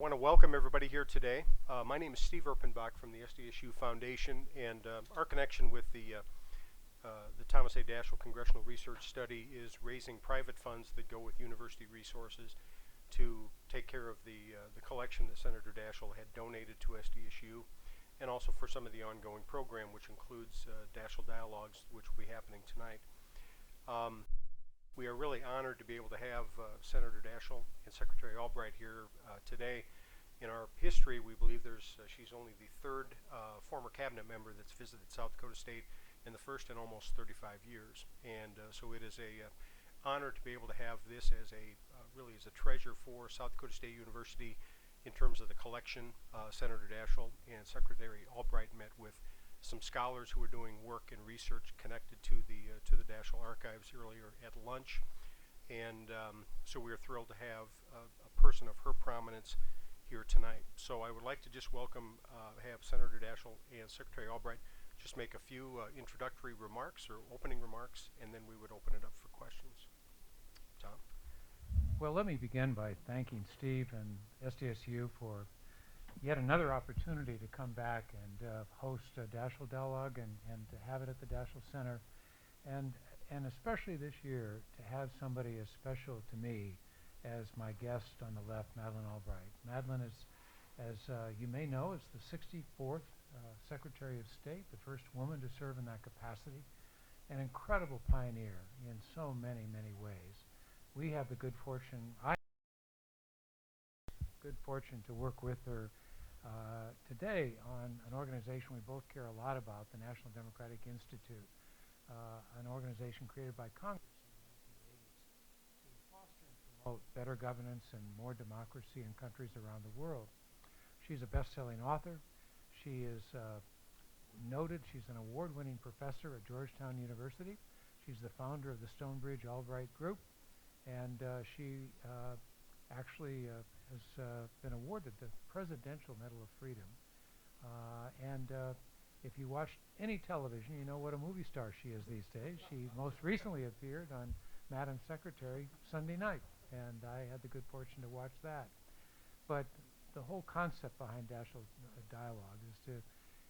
I want to welcome everybody here today. My name is Steve Erpenbach from the SDSU Foundation, and our connection with the Thomas A. Daschle Congressional Research Study is raising private funds that go with university resources to take care of the collection that Senator Daschle had donated to SDSU, and also for some of the ongoing program, which includes Daschle Dialogues, which will be happening tonight. We are really honored to be able to have Senator Daschle and Secretary Albright here today. In our history, we believe she's only the third former cabinet member that's visited South Dakota State, and the first in almost 35 years. And so it is a honor to be able to have this as really as a treasure for South Dakota State University in terms of the collection. Senator Daschle and Secretary Albright met with some scholars who are doing work and research connected to the Daschle archives earlier at lunch, and so we are thrilled to have a person of her prominence here tonight. So I would like to just have Senator Daschle and Secretary Albright just make a few introductory remarks or opening remarks, and then we would open it up for questions. Tom? Well, let me begin by thanking Steve and SDSU for yet another opportunity to come back and host a Daschle Dialogue and to have it at the Daschle Center, and especially this year to have somebody as special to me as my guest on the left, Madeleine Albright. Madeleine is, as you may know, is the 64th Secretary of State, the first woman to serve in that capacity, an incredible pioneer in so many, many ways. We have the good fortune to work with her today on an organization we both care a lot about, the National Democratic Institute, an organization created by Congress in the 1980s to foster and promote better governance and more democracy in countries around the world. She's a best-selling author. She is noted. She's an award-winning professor at Georgetown University. She's the founder of the Stonebridge Albright Group, and she actually has been awarded the Presidential Medal of Freedom. If you watch any television, you know what a movie star she is these days. She most recently appeared on Madam Secretary Sunday night, and I had the good fortune to watch that. But the whole concept behind Daschle Dialogue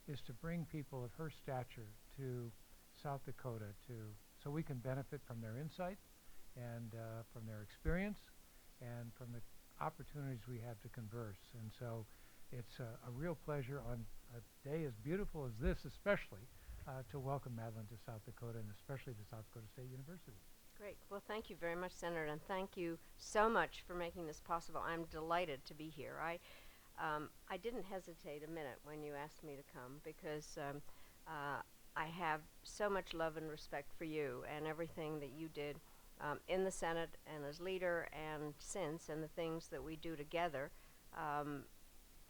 is to bring people of her stature to South Dakota so we can benefit from their insight and from their experience and from the opportunities we have to converse. And so it's a real pleasure on a day as beautiful as this especially to welcome Madeleine to South Dakota, and especially to South Dakota State University. Great. Well, thank you very much, Senator, and thank you so much for making this possible. I'm delighted to be here. I didn't hesitate a minute when you asked me to come because I have so much love and respect for you and everything that you did in the Senate and as leader and since, and the things that we do together.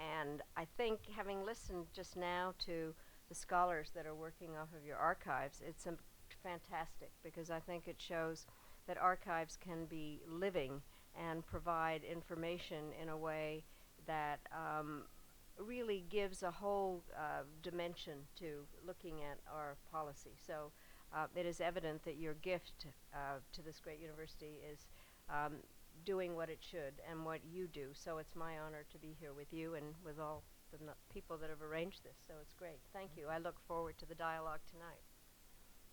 And I think, having listened just now to the scholars that are working off of your archives, it's fantastic, because I think it shows that archives can be living and provide information in a way that really gives a whole dimension to looking at our policy. So it is evident that your gift to this great university is doing what it should and what you do. So it's my honor to be here with you and with all the people that have arranged this. So it's great. Thank you. I look forward to the dialogue tonight.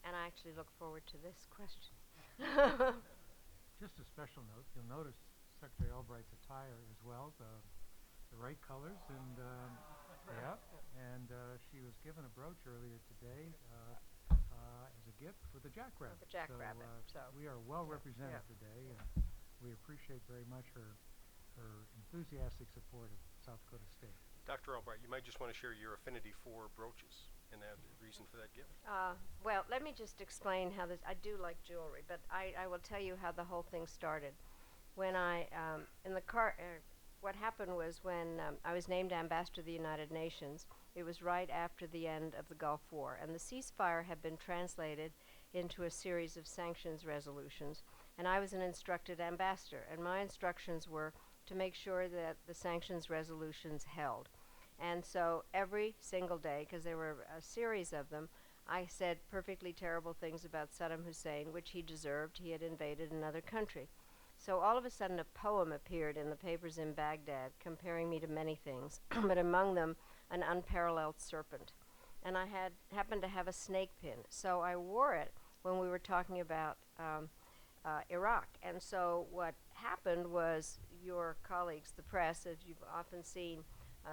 And I actually look forward to this question. Just a special note, you'll notice Secretary Albright's attire as well, the right colors, and yeah, and she was given a brooch earlier today as a gift for the jackrabbit. The jackrabbit. So we are well represented today, and we appreciate very much her enthusiastic support of South Dakota State. Dr. Albright, you might just want to share your affinity for brooches and the reason for that gift. Well, let me just explain how this. I do like jewelry, but I will tell you how the whole thing started. When what happened was when I was named ambassador to the United Nations, it was right after the end of the Gulf War, and the ceasefire had been translated into a series of sanctions resolutions, and I was an instructed ambassador, and my instructions were to make sure that the sanctions resolutions held. And so every single day, because there were a series of them, I said perfectly terrible things about Saddam Hussein, which he deserved. He had invaded another country. So all of a sudden a poem appeared in the papers in Baghdad comparing me to many things, but among them an unparalleled serpent. And I happened to have a snake pin, so I wore it when we were talking about Iraq. And so what happened was your colleagues, the press, as you've often seen,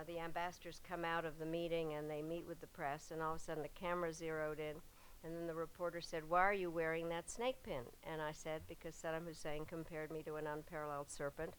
the ambassadors come out of the meeting and they meet with the press, and all of a sudden the camera zeroed in, and then the reporter said, "Why are you wearing that snake pin?" And I said, because Saddam Hussein compared me to an unparalleled serpent.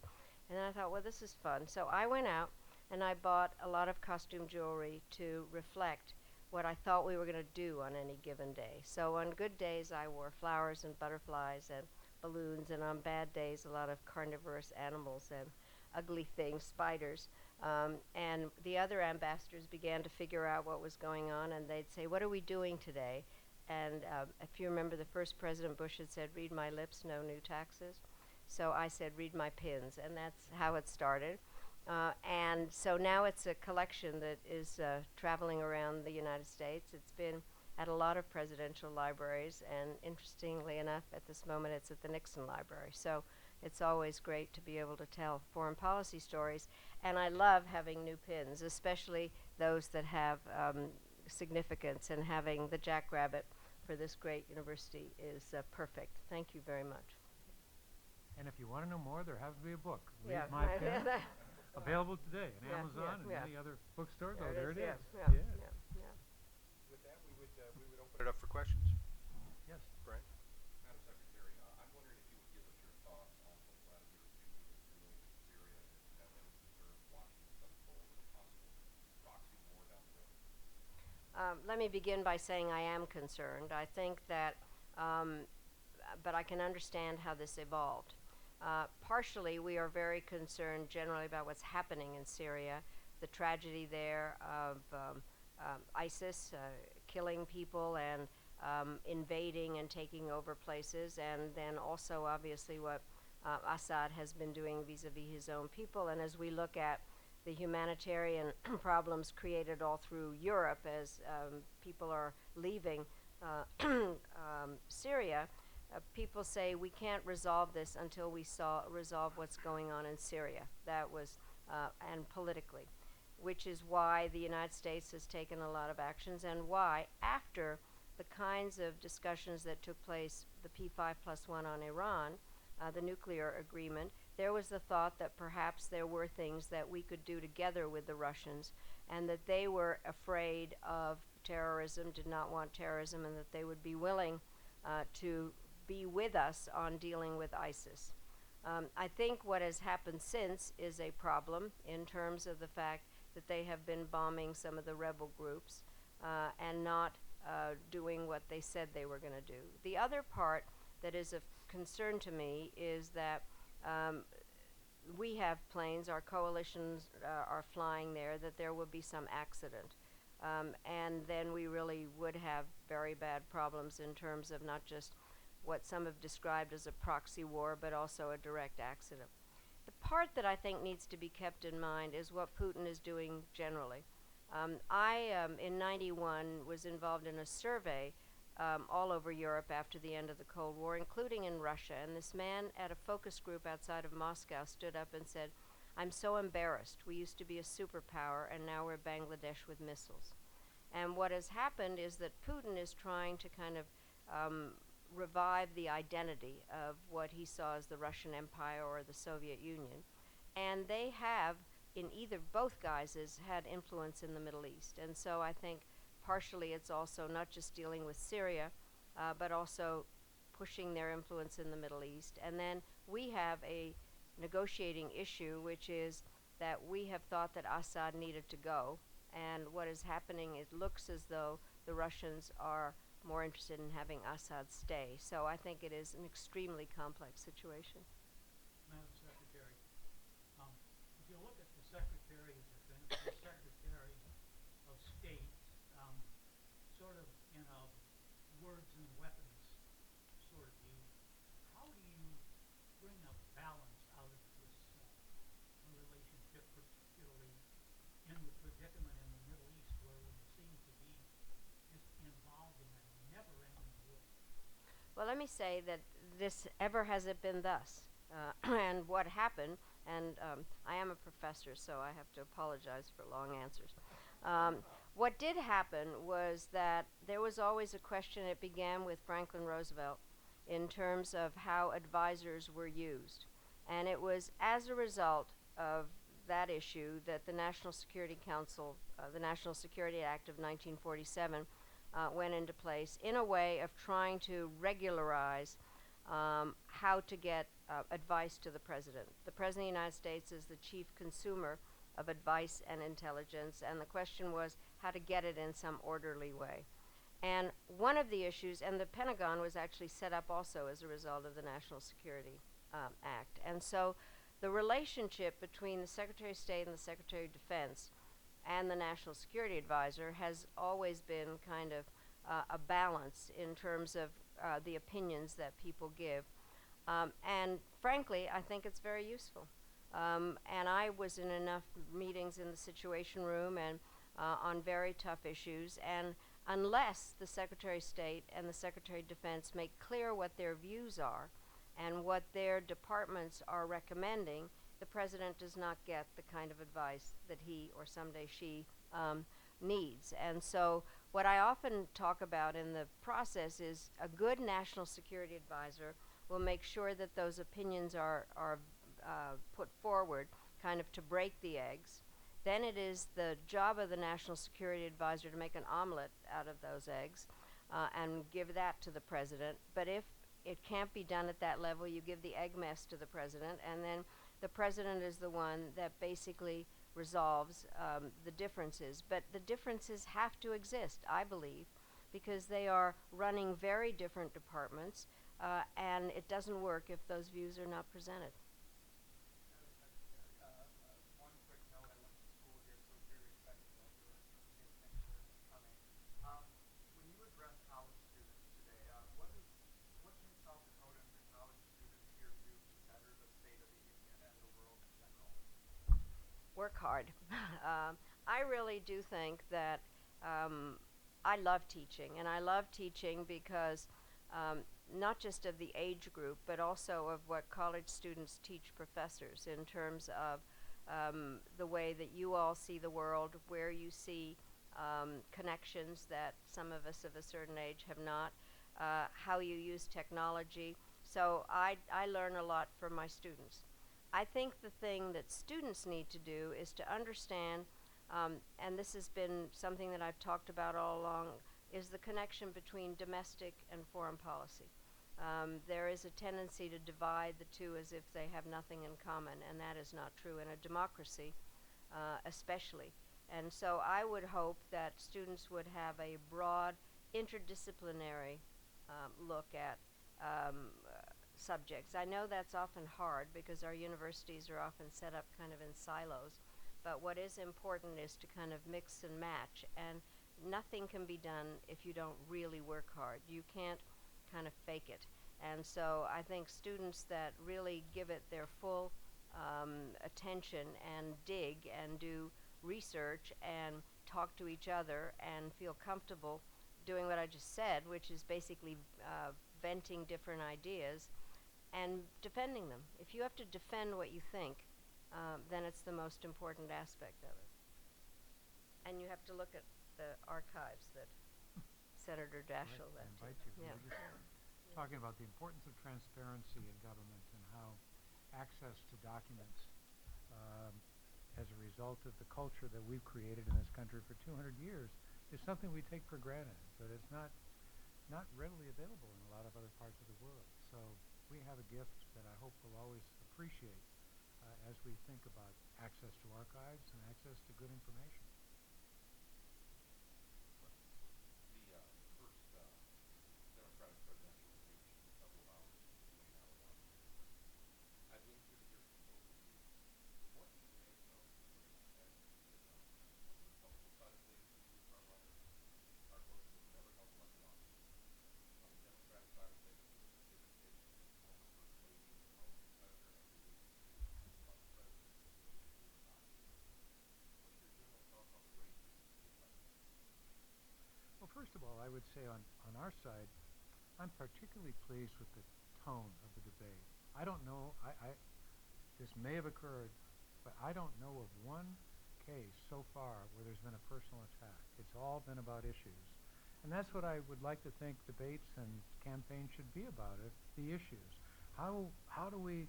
And then I thought, well, this is fun. So I went out and I bought a lot of costume jewelry to reflect what I thought we were going to do on any given day. So on good days, I wore flowers and butterflies and balloons, and on bad days, a lot of carnivorous animals and ugly things, spiders. And the other ambassadors began to figure out what was going on, and they'd say, "What are we doing today?" And if you remember, the first President Bush had said, "Read my lips, no new taxes." So I said, "Read my pins," and that's how it started. And so now it's a collection that is traveling around the United States. It's been at a lot of presidential libraries, and interestingly enough, at this moment, it's at the Nixon Library. So it's always great to be able to tell foreign policy stories. And I love having new pins, especially those that have significance, and having the jackrabbit for this great university is perfect. Thank you very much. And if you want to know more, there happens to be a book. Yeah. Read My Pen. Available today on Yeah, Amazon yeah, and any other bookstore. There Oh, there it is. Yeah. Yes. Yeah. With that, we would open it up for questions. Yes. Brian? Madam Secretary, I'm wondering if you would give us your thoughts on what Vladimir Putin is doing in Syria, and if you have any concerns watching this unfold as a possible proxy war down the road. Let me begin by saying I am concerned. I think that, but I can understand how this evolved. Partially, we are very concerned generally about what's happening in Syria, the tragedy there of ISIS killing people and invading and taking over places, and then also obviously what Assad has been doing vis-a-vis his own people. And as we look at the humanitarian problems created all through Europe as people are leaving Syria, people say we can't resolve this until we resolve what's going on in Syria. That was, and politically, which is why the United States has taken a lot of actions, and why, after the kinds of discussions that took place, the P5+1 on Iran, the nuclear agreement, there was the thought that perhaps there were things that we could do together with the Russians, and that they were afraid of terrorism, did not want terrorism, and that they would be willing to be with us on dealing with ISIS. I think what has happened since is a problem in terms of the fact that they have been bombing some of the rebel groups and not doing what they said they were going to do. The other part that is of concern to me is that we have planes, our coalitions are flying there, that there will be some accident. And then we really would have very bad problems in terms of not just what some have described as a proxy war, but also a direct accident. The part that I think needs to be kept in mind is what Putin is doing generally. I, in '91, was involved in a survey all over Europe after the end of the Cold War, including in Russia, and this man at a focus group outside of Moscow stood up and said, "I'm so embarrassed. We used to be a superpower, and now we're Bangladesh with missiles." And what has happened is that Putin is trying to kind of revive the identity of what he saw as the Russian Empire or the Soviet Union. And they have, in either both guises, had influence in the Middle East. And so I think partially it's also not just dealing with Syria, but also pushing their influence in the Middle East. And then we have a negotiating issue, which is that we have thought that Assad needed to go. And what is happening, it looks as though the Russians are more interested in having Assad stay. So I think it is an extremely complex situation. Madam Secretary, if you look at the Secretary of Defense, the Secretary of State, sort of in a words and weapons sort of view, how do you bring a balance out of this relationship, particularly in the predicament in the Middle East, where we seem to be just involved in a never-ending war? Well, let me say that this ever has it been thus. and what happened, and I am a professor, so I have to apologize for long answers. What did happen was that there was always a question. It began with Franklin Roosevelt in terms of how advisors were used. And it was as a result of that issue that the National Security Council, the National Security Act of 1947, went into place in a way of trying to regularize how to get advice to the president. The president of the United States is the chief consumer of advice and intelligence, and the question was how to get it in some orderly way. And one of the issues, and the Pentagon was actually set up also as a result of the National Security Act. And so the relationship between the Secretary of State and the Secretary of Defense and the National Security Advisor has always been kind of a balance in terms of the opinions that people give. And frankly, I think it's very useful. And I was in enough meetings in the Situation Room and on very tough issues, and unless the Secretary of State and the Secretary of Defense make clear what their views are and what their departments are recommending, the President does not get the kind of advice that he or someday she needs. And so what I often talk about in the process is a good national security advisor will make sure that those opinions are put forward kind of to break the eggs. Then it is the job of the National Security Advisor to make an omelet out of those eggs and give that to the President. But if it can't be done at that level, you give the egg mess to the President, and then the President is the one that basically resolves the differences. But the differences have to exist, I believe, because they are running very different departments, and it doesn't work if those views are not presented. One quick note, I went to school here, so very excited about your kids. Thanks for coming. When you address college students today, what can South Dakotans and college students here do to better the state of the union and the world in general? Work hard. I really do think that I love teaching, and I love teaching because not just of the age group, but also of what college students teach professors in terms of the way that you all see the world, where you see connections that some of us of a certain age have not, how you use technology. So I learn a lot from my students. I think the thing that students need to do is to understand, and this has been something that I've talked about all along, is the connection between domestic and foreign policy. There is a tendency to divide the two as if they have nothing in common, and that is not true in a democracy, especially. And so I would hope that students would have a broad, interdisciplinary look at subjects. I know that's often hard because our universities are often set up kind of in silos, but what is important is to kind of mix and match, and nothing can be done if you don't really work hard. You can't kind of fake it. And so I think students that really give it their full attention and dig and do research and talk to each other and feel comfortable doing what I just said, which is basically venting different ideas and defending them. If you have to defend what you think, then it's the most important aspect of it. And you have to look at the archives that Senator Daschle left. I invite you. Yeah. We're just talking about the importance of transparency in government and how access to documents as a result of the culture that we've created in this country for 200 years is something we take for granted, but it's not readily available in a lot of other parts of the world. So we have a gift that I hope we'll always appreciate as we think about access to archives and access to good information. The first Democratic presidential election a couple of hours away now in Washington. I'd be interested to hear from both of you. What do you make of the race as you see it now? On the Republican side of things, the two frontrunners are folks who have never held elected office. On the Democratic side of things, the given case of the former First Lady and Republican Senator and the recent about the President who are not here. What's your general thoughts on the race as you see it right now? Well, first of all, I would say on our side, I'm particularly pleased with the tone of the debate. I don't know, this may have occurred, but I don't know of one case so far where there's been a personal attack. It's all been about issues. And that's what I would like to think debates and campaigns should be about, the issues. How do we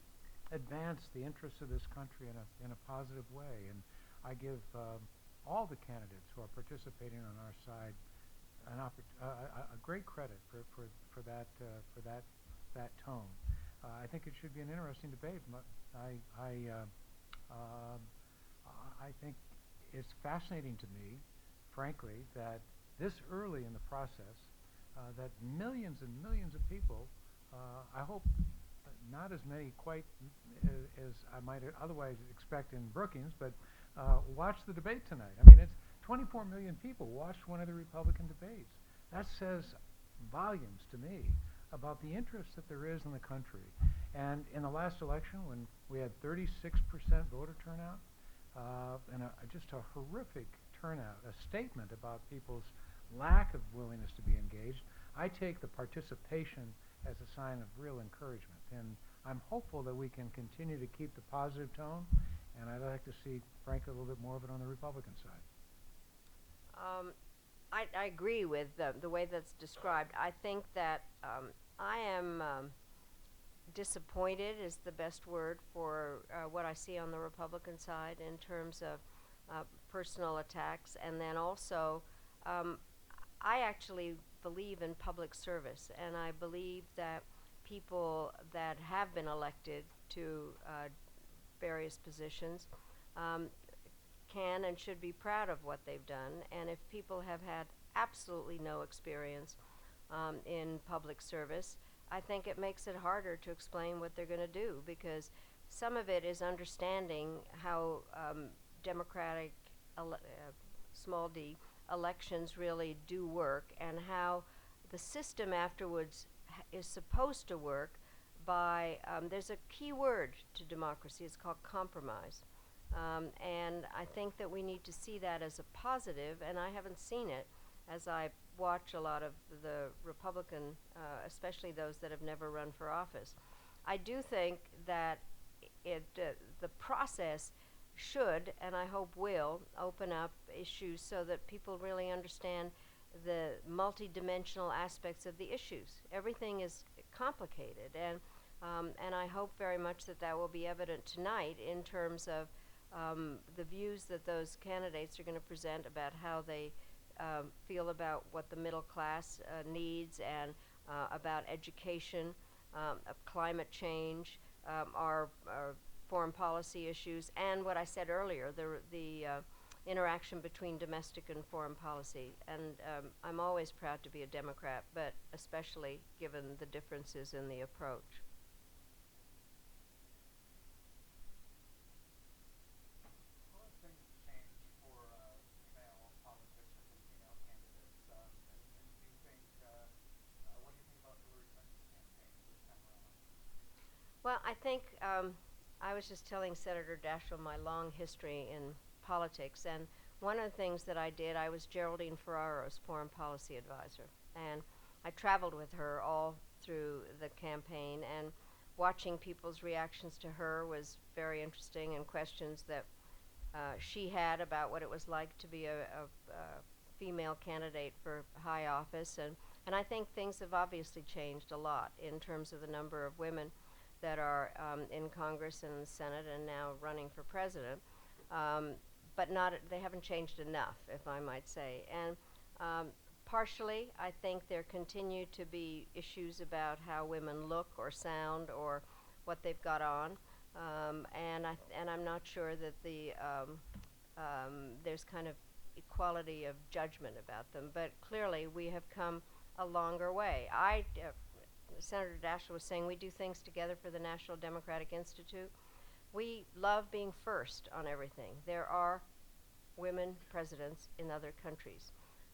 advance the interests of this country in a positive way? And I give all the candidates who are participating on our side a great credit for that tone. I think it should be an interesting debate. I think it's fascinating to me, frankly, that this early in the process, that millions and millions of people, I hope not as many quite as I might otherwise expect in Brookings, but watch the debate tonight. I mean, it's 24 million people watched one of the Republican debates. That says volumes to me about the interest that there is in the country. And in the last election, when we had 36% voter turnout, and just a horrific turnout, a statement about people's lack of willingness to be engaged, I take the participation as a sign of real encouragement. And I'm hopeful that we can continue to keep the positive tone, and I'd like to see, frankly, a little bit more of it on the Republican side. I agree with the way that's described. I think that I am disappointed is the best word for what I see on the Republican side in terms of personal attacks. And then also, I actually believe in public service, and I believe that people that have been elected to various positions can and should be proud of what they've done. And if people have had absolutely no experience in public service, I think it makes it harder to explain what they're going to do, because some of it is understanding how democratic, small d, elections really do work, and how the system afterwards is supposed to work by, there's a key word to democracy, it's called compromise. And I think that we need to see that as a positive, and I haven't seen it as I watch a lot of the Republican, especially those that have never run for office. I do think that the process should, and I hope will, open up issues so that people really understand the multidimensional aspects of the issues. Everything is complicated, and I hope very much that that will be evident tonight in terms of the views that those candidates are going to present about how they feel about what the middle class needs, and about education, of climate change, our foreign policy issues, and what I said earlier, the interaction between domestic and foreign policy. And I'm always proud to be a Democrat, but especially given the differences in the approach. How have things changed for female politicians and female candidates? And do you think, what do you think about Hillary Clinton's campaign this time around? Well, I think I was just telling Senator Daschle my long history in politics, and one of the things that I did, I was Geraldine Ferraro's foreign policy advisor, and I traveled with her all through the campaign, and watching people's reactions to her was very interesting, and questions that she had about what it was like to be a female candidate for high office, and I think things have obviously changed a lot in terms of the number of women that are in Congress and the Senate and now running for president, but they haven't changed enough, if I might say. And partially, I think there continue to be issues about how women look or sound or what they've got on, and I'm not sure that there's kind of equality of judgment about them. But clearly, we have come a longer way. Senator Daschle was saying we do things together for the National Democratic Institute. We love being first on everything. There are women presidents in other countries.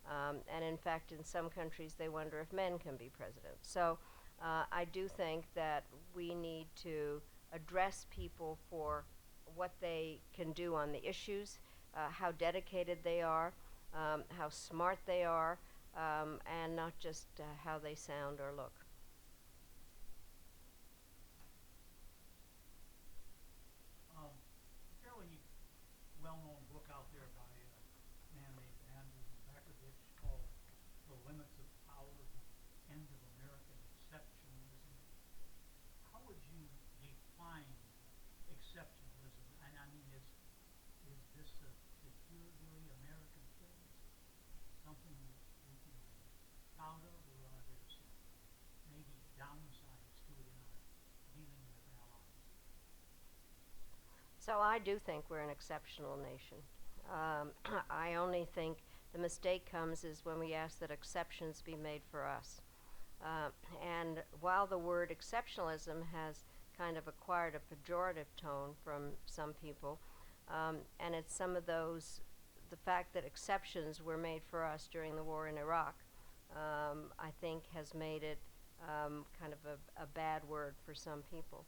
And in fact, in some countries, they wonder if men can be president. So I do think that we need to address people for what they can do on the issues, how dedicated they are, how smart they are, and not just how they sound or look. So I do think we're an exceptional nation. I only think the mistake comes is when we ask that exceptions be made for us. And while the word exceptionalism has kind of acquired a pejorative tone from some people, and it's some of those, the fact that exceptions were made for us during the war in Iraq, I think has made it kind of a bad word for some people.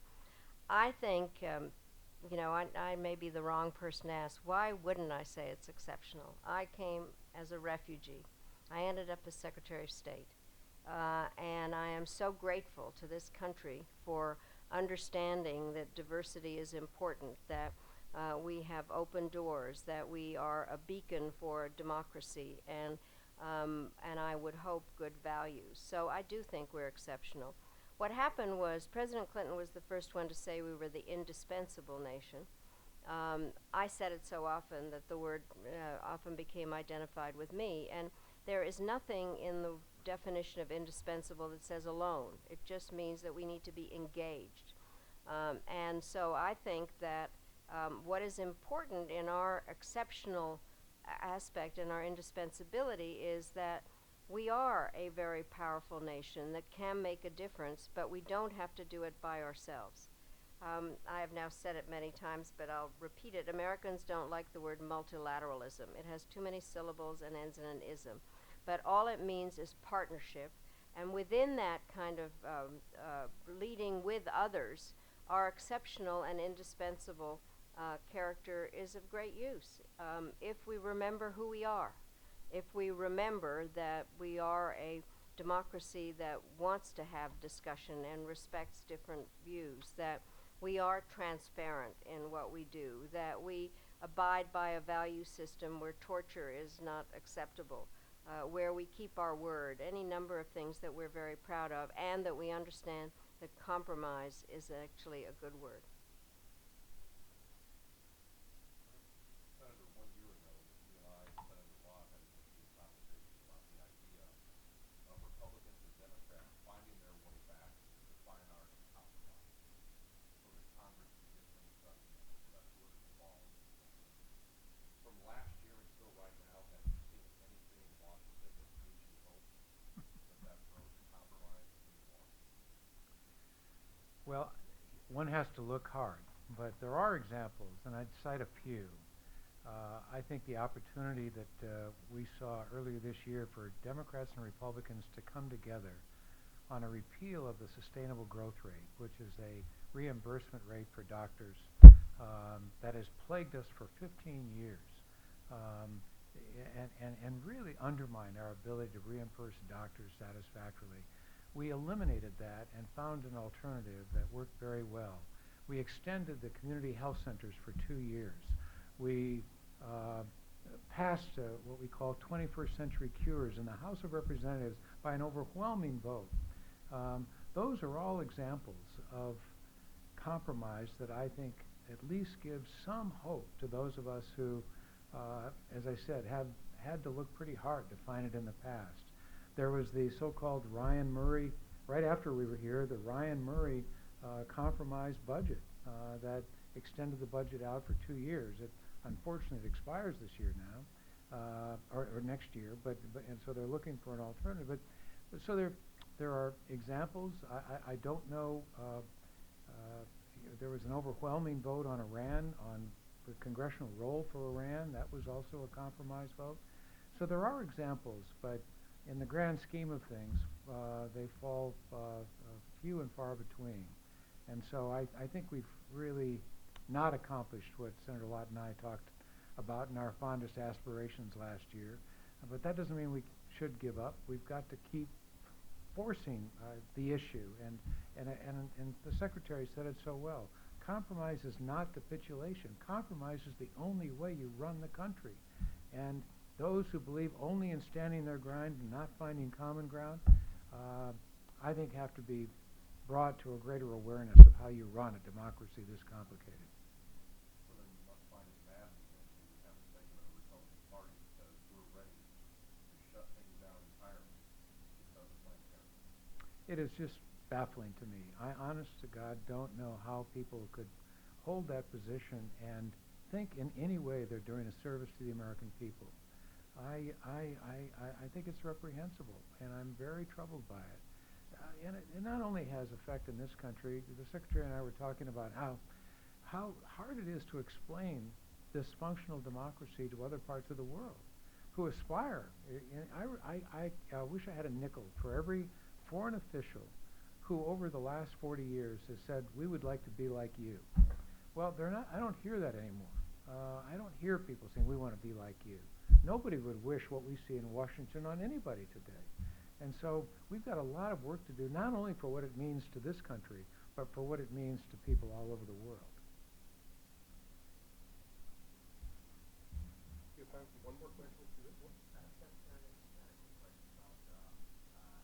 I think, I may be the wrong person to ask. Why wouldn't I say it's exceptional? I came as a refugee. I ended up as Secretary of State. And I am so grateful to this country for understanding that diversity is important, that we have open doors, that we are a beacon for democracy, and I would hope good values. So I do think we're exceptional. What happened was President Clinton was the first one to say we were the indispensable nation. I said it so often that the word often became identified with me, and there is nothing in the definition of indispensable that says alone. It just means that we need to be engaged. And so I think that what is important in our exceptional aspect and our indispensability is that we are a very powerful nation that can make a difference, but we don't have to do it by ourselves. I have now said it many times, but I'll repeat it. Americans don't like the word multilateralism. It has too many syllables and ends in an ism. But all it means is partnership. And within that kind of leading with others, our exceptional and indispensable character is of great use. If we remember who we are, if we remember that we are a democracy that wants to have discussion and respects different views, that we are transparent in what we do, that we abide by a value system where torture is not acceptable, where we keep our word, any number of things that we're very proud of, and that we understand that compromise is actually a good word. Senator, 1 year ago, you and I and Senator Watt had an interesting conversation about the idea of Republicans and Democrats finding their way back to the fine art of compromise, so that Congress can get things done again, so that political ball is rolling. From last year until right now, have you seen anything in Washington that gives you hope that road to compromise is being walked? Well, one has to look hard, but there are examples, and I'd cite a few. I think the opportunity that we saw earlier this year for Democrats and Republicans to come together on a repeal of the sustainable growth rate, which is a reimbursement rate for doctors that has plagued us for 15 years, and really undermined our ability to reimburse doctors satisfactorily. We eliminated that and found an alternative that worked very well. We extended the community health centers for 2 years. We passed what we call 21st century cures in the House of Representatives by an overwhelming vote. Those are all examples of compromise that I think at least gives some hope to those of us who, as I said, have had to look pretty hard to find it in the past. There was the so-called Ryan Murray, right after we were here, the Ryan Murray compromise budget that extended the budget out for 2 years. Unfortunately, it expires this year now, or next year. And so they're looking for an alternative. But so there are examples. I don't know. There was an overwhelming vote on Iran, on the congressional role for Iran. That was also a compromise vote. So there are examples, but in the grand scheme of things, they fall few and far between. And so I think we've really not accomplished what Senator Lott and I talked about in our fondest aspirations last year. But that doesn't mean we should give up. We've got to keep forcing the issue. And the Secretary said it so well. Compromise is not capitulation. Compromise is the only way you run the country. And those who believe only in standing their ground and not finding common ground, I think have to be brought to a greater awareness of how you run a democracy this complicated. So then you must find it maddening that you have a segment of the Republican Party that says we're ready to shut things down entirely because of Planned Parenthood. It is just baffling to me. I, honest to God, don't know how people could hold that position and think in any way they're doing a service to the American people. I think it's reprehensible, and I'm very troubled by it. And it not only has effect in this country. The Secretary and I were talking about how hard it is to explain this functional democracy to other parts of the world who aspire. I wish I had a nickel for every foreign official who over the last 40 years has said, we would like to be like you. Well, they're not. I don't hear that anymore. I don't hear people saying, we want to be like you. Nobody would wish what we see in Washington on anybody today. And so we've got a lot of work to do, not only for what it means to this country, but for what it means to people all over the world. You have time for one more question? Secretary, I had a quick question about,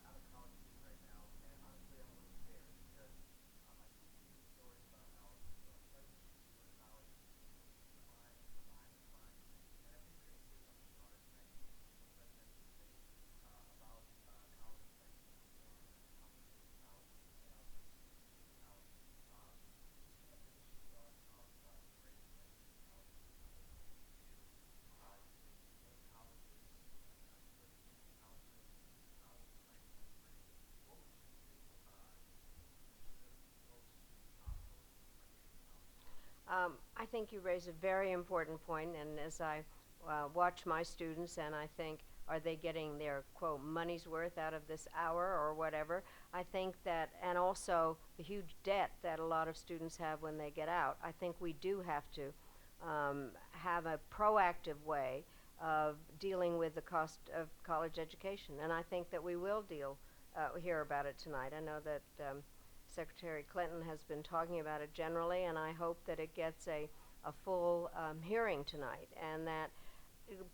I'm a college student right now, and honestly I'm a little scared because I keep seeing stories about how presidents used to go to college and climb, and I think we're going to hear something about it tonight from the presidential debate about college pricing reform and complicated college and also institutions in college. Do you have initial thoughts about the rate of pricing in college when it comes to do you think colleges, universities, college presidents, college pricing is free? What would you do to ensure that most students are getting college? I think you raise a very important point, and as I watch my students and I think, are they getting their, quote, money's worth out of this hour or whatever, I think that, and also the huge debt that a lot of students have when they get out, I think we do have to have a proactive way of dealing with the cost of college education, and I think that we will hear about it tonight. I know that Secretary Clinton has been talking about it generally, and I hope that it gets a full hearing tonight. And that,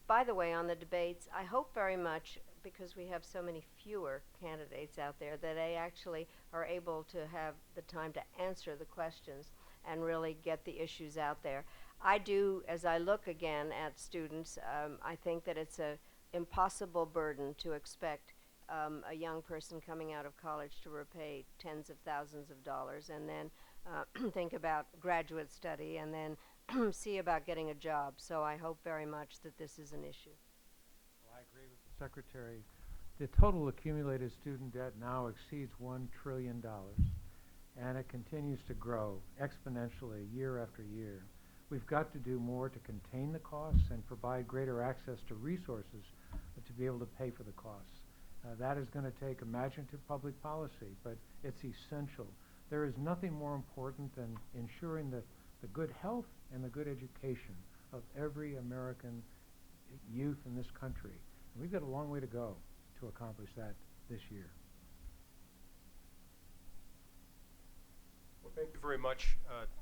by the way, on the debates, I hope very much, because we have so many fewer candidates out there, that they actually are able to have the time to answer the questions and really get the issues out there. I do, as I look again at students, I think that it's an impossible burden to expect a young person coming out of college to repay tens of thousands of dollars and then think about graduate study and then see about getting a job. So I hope very much that this is an issue. Well, I agree with the Secretary. The total accumulated student debt now exceeds $1 trillion, and it continues to grow exponentially year after year. We've got to do more to contain the costs and provide greater access to resources to be able to pay for the costs. That is going to take imaginative public policy, but it's essential. There is nothing more important than ensuring that the good health and the good education of every American youth in this country. And we've got a long way to go to accomplish that this year. Well, thank you very much.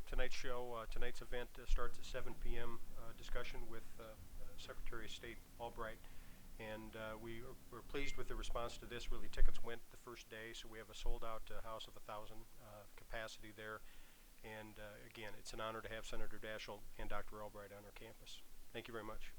Tonight's show, tonight's event starts at 7 p.m. Discussion with Secretary of State Albright. And we're pleased with the response to this. Really, tickets went the first day, so we have a sold-out house of 1,000 capacity there. And again, it's an honor to have Senator Daschle and Dr. Albright on our campus. Thank you very much.